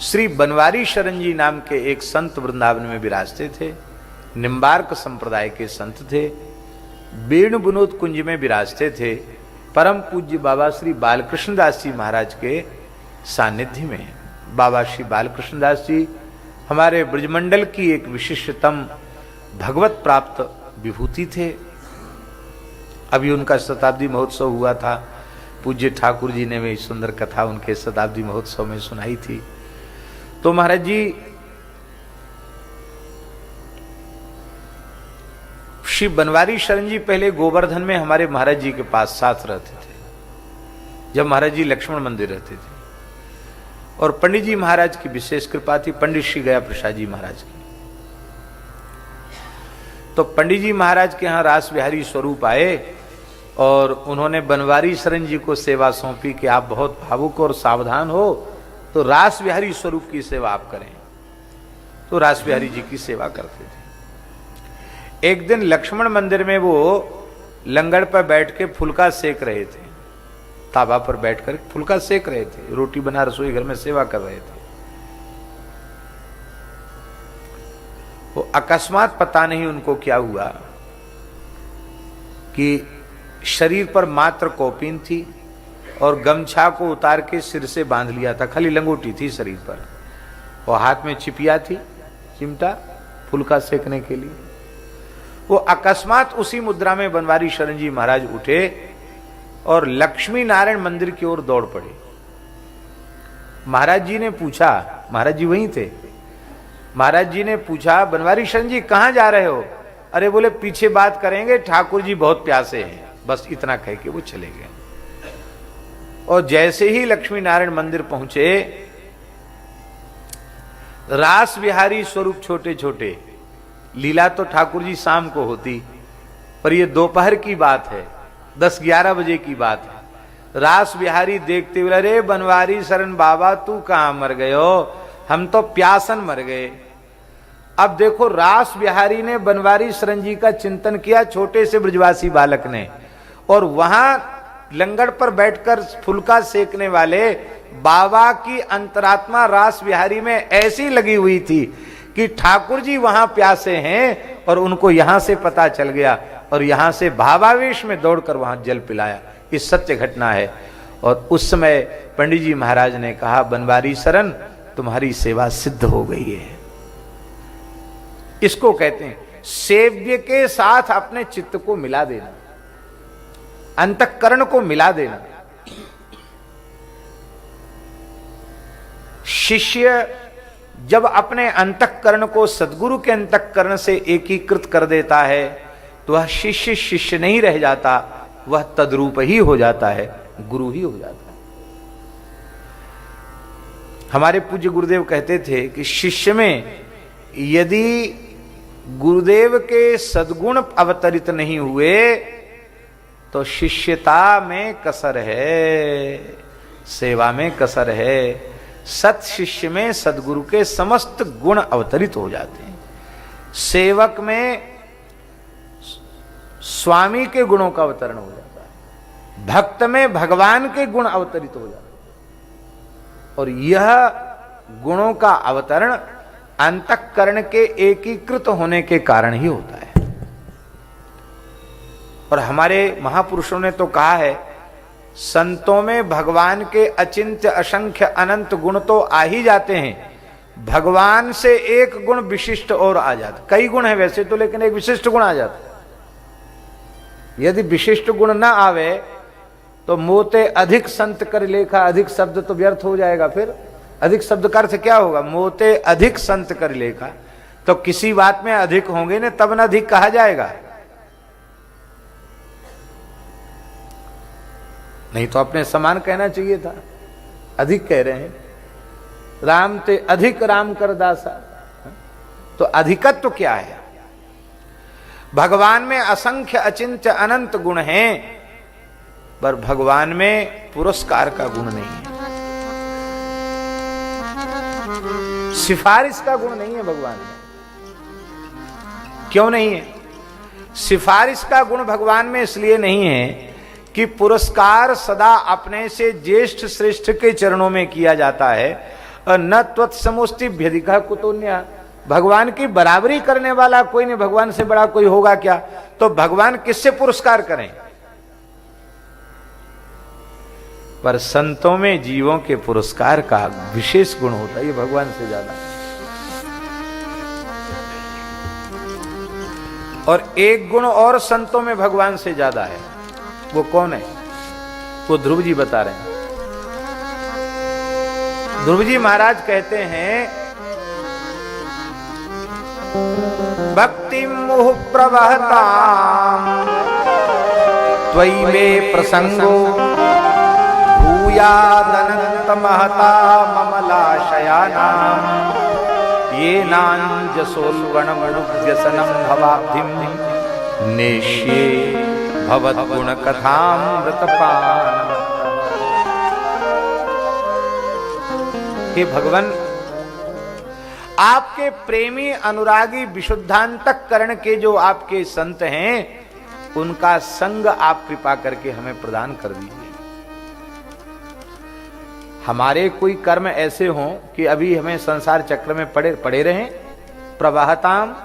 श्री बनवारी शरण जी नाम के एक संत वृंदावन में विराजते थे। निम्बार्क संप्रदाय के संत थे। वेणु विनोद कुंज में विराजते थे। परम पूज्य बाबा श्री बालकृष्ण दास जी महाराज के सानिध्य में। बाबा श्री बालकृष्ण दास जी हमारे ब्रजमंडल की एक विशिष्टतम भगवत प्राप्त विभूति थे। अभी उनका शताब्दी महोत्सव हुआ था। पूज्य ठाकुर जी ने भी सुंदर कथा उनके शताब्दी महोत्सव में सुनाई थी। तो महाराज जी श्री बनवारी शरण जी पहले गोवर्धन में हमारे महाराज जी के पास साथ रहते थे, जब महाराज जी लक्ष्मण मंदिर रहते थे। और पंडित जी महाराज की विशेष कृपा थी, पंडित श्री गया प्रसाद जी महाराज की। तो पंडित जी महाराज के यहाँ रास बिहारी स्वरूप आए और उन्होंने बनवारी शरण जी को सेवा सौंपी कि आप बहुत भावुक और सावधान हो, तो रास बिहारी स्वरूप की सेवा आप करें। तो रास बिहारी जी की सेवा करते थे। एक दिन लक्ष्मण मंदिर में वो लंगड़ पर बैठ के फुलका सेक रहे थे, ताबा पर बैठकर फुलका सेक रहे थे, रोटी बना रसोई घर में सेवा कर रहे थे। वो अकस्मात पता नहीं उनको क्या हुआ कि शरीर पर मात्र कौपीन थी और गमछा को उतार के सिर से बांध लिया था, खाली लंगोटी थी शरीर पर, और हाथ में चिपिया थी, चिमटा फुलका सेकने के लिए। वो अकस्मात उसी मुद्रा में बनवारी शरण जी महाराज उठे और लक्ष्मी नारायण मंदिर की ओर दौड़ पड़े। महाराज जी ने पूछा, महाराज जी वहीं थे, महाराज जी ने पूछा बनवारी शरण जी कहां जा रहे हो? अरे बोले पीछे बात करेंगे, ठाकुर जी बहुत प्यासे हैं। बस इतना कह के वो चले गए। और जैसे ही लक्ष्मी नारायण मंदिर पहुंचे, रास बिहारी स्वरूप छोटे छोटे, लीला तो ठाकुर जी शाम को होती, पर ये दोपहर की बात है, 10-11 बजे की बात है। रास बिहारी देखते हुए, अरे बनवारी शरण बाबा तू कहां मर गए हो? हम तो प्यासन मर गए। अब देखो रास बिहारी ने बनवारी शरण जी का चिंतन किया, छोटे से ब्रजवासी बालक ने, और वहां लंगड़ पर बैठकर फुलका सेकने वाले बाबा की अंतरात्मा रास बिहारी में ऐसी लगी हुई थी कि ठाकुर जी वहां प्यासे हैं, और उनको यहां से पता चल गया और यहां से भावावेश में दौड़कर वहां जल पिलाया। ये सत्य घटना है। और उस समय पंडित जी महाराज ने कहा, बनवारी शरण तुम्हारी सेवा सिद्ध हो गई है। इसको कहते हैं सेव्य के साथ अपने चित्त को मिला देना, अंतःकरण को मिला देना। शिष्य जब अपने अंतःकरण को सद्गुरु के अंतःकरण से एकीकृत कर देता है तो वह शिष्य शिष्य नहीं रह जाता, वह तद्रूप ही हो जाता है, गुरु ही हो जाता है। हमारे पूज्य गुरुदेव कहते थे कि शिष्य में यदि गुरुदेव के सद्गुण अवतरित नहीं हुए तो शिष्यता में कसर है, सेवा में कसर है। सत शिष्य में सद्गुरु के समस्त गुण अवतरित हो जाते हैं। सेवक में स्वामी के गुणों का अवतरण हो जाता है, भक्त में भगवान के गुण अवतरित हो जाते हैं। और यह गुणों का अवतरण अंतःकरण के एकीकृत होने के कारण ही होता है। और हमारे महापुरुषों ने तो कहा है, संतों में भगवान के अचिंत्य असंख्य अनंत गुण तो आ ही जाते हैं, भगवान से एक गुण विशिष्ट और आ जाता। कई गुण है वैसे तो, लेकिन एक विशिष्ट गुण आ जाता। यदि विशिष्ट गुण ना आवे तो मोते अधिक संत कर लेखा, अधिक शब्द तो व्यर्थ हो जाएगा। फिर अधिक शब्द का अर्थ क्या होगा? मोते अधिक संत कर लेखा। तो किसी बात में अधिक होंगे ना, तब ना अधिक कहा जाएगा। नहीं तो अपने समान कहना चाहिए था, अधिक कह रहे हैं। राम ते अधिक राम कर दासा, तो अधिकत्व क्या है? भगवान में असंख्य अचिंत्य अनंत गुण हैं, पर भगवान में पुरस्कार का गुण नहीं है, सिफारिश का गुण नहीं है भगवान में। क्यों नहीं है? सिफारिश का गुण भगवान में इसलिए नहीं है कि पुरस्कार सदा अपने से ज्येष्ठ श्रेष्ठ के चरणों में किया जाता है, और न त्वत्समोस्तिभ्यधिकः कुतोऽन्यः, भगवान की बराबरी करने वाला कोई नहीं, भगवान से बड़ा कोई होगा क्या? तो भगवान किससे पुरस्कार करें? पर संतों में जीवों के पुरस्कार का विशेष गुण होता है, ये भगवान से ज्यादा। और एक गुण और संतों में भगवान से ज्यादा है, वो कौन है? वो ध्रुव जी बता रहे हैं। ध्रुव जी महाराज कहते हैं, भक्ति मुह प्रवहता त्वयि मे प्रसंगो भूयादनंत महता ममलाशयाना ये नाञ्जसोल्वणमनुव्यसनं भवाब्धिं नेष्ये भवद्गुण कथामृतपान। हे भगवान, आपके प्रेमी अनुरागी विशुद्धांतःकरण के जो आपके संत हैं, उनका संग आप कृपा करके हमें प्रदान कर दीजिए। हमारे कोई कर्म ऐसे हों कि अभी हमें संसार चक्र में पड़े रहें, प्रवाहताम,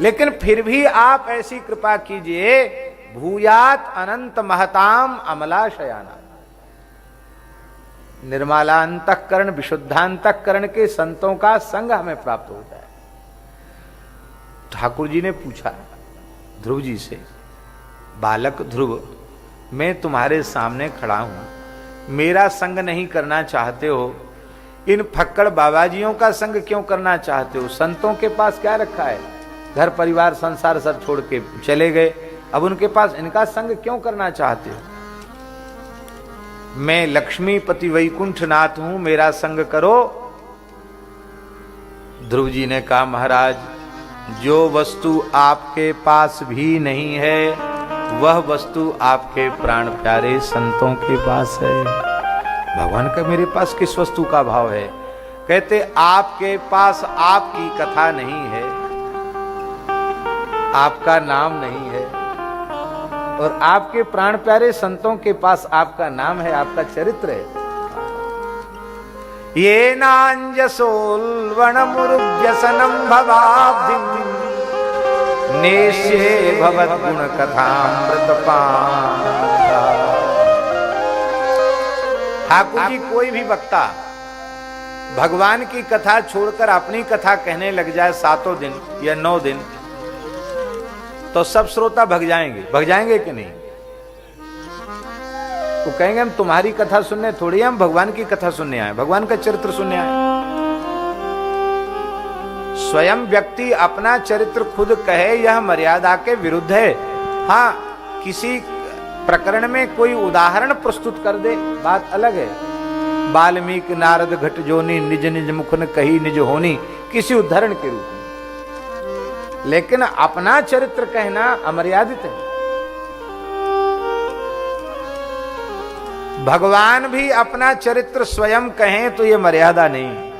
लेकिन फिर भी आप ऐसी कृपा कीजिए, भूयात अनंत महताम अमलाशयाना, निर्मलांतःकरण विशुद्धांतःकरण के संतों का संग हमें प्राप्त हो जाए। ठाकुर जी ने पूछा ध्रुव जी से, बालक ध्रुव, मैं तुम्हारे सामने खड़ा हूं, मेरा संग नहीं करना चाहते हो, इन फक्कड़ बाबाजियों का संग क्यों करना चाहते हो? संतों के पास क्या रखा है? घर परिवार संसार सब छोड़ के चले गए, अब उनके पास इनका संग क्यों करना चाहते हो? मैं लक्ष्मीपति वैकुंठनाथ हूं, मेरा संग करो। ध्रुव जी ने कहा, महाराज, जो वस्तु आपके पास भी नहीं है, वह वस्तु आपके प्राण प्यारे संतों के पास है। भगवान का मेरे पास किस वस्तु का भाव है? कहते, आपके पास आपकी कथा नहीं है, आपका नाम नहीं है, और आपके प्राण प्यारे संतों के पास आपका नाम है, आपका चरित्र है। ये नाञ्जसोल्वणमुरुव्यसनं भवाब्धिं नेष्ये भवद्गुण कथामृतपान। ठाकुर जी, कोई भी वक्ता भगवान की कथा छोड़कर अपनी कथा कहने लग जाए 7 दिन या 9 दिन, तो सब श्रोता भग जाएंगे कि नहीं? वो कहेंगे, हम तुम्हारी कथा सुनने थोड़ी, हम भगवान की कथा सुनने आए, भगवान का चरित्र सुनने आए। स्वयं व्यक्ति अपना चरित्र खुद कहे, यह मर्यादा के विरुद्ध है। हाँ, किसी प्रकरण में कोई उदाहरण प्रस्तुत कर दे, बात अलग है। वाल्मीकि नारद घट जोनी, निज निज मुख न कही निज होनी, किसी उदाहरण के रूप में, लेकिन अपना चरित्र कहना अमर्यादित है। भगवान भी अपना चरित्र स्वयं कहें तो यह मर्यादा नहीं है।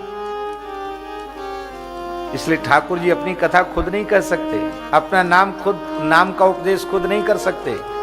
इसलिए ठाकुर जी अपनी कथा खुद नहीं कर सकते, अपना नाम का उपदेश खुद नहीं कर सकते।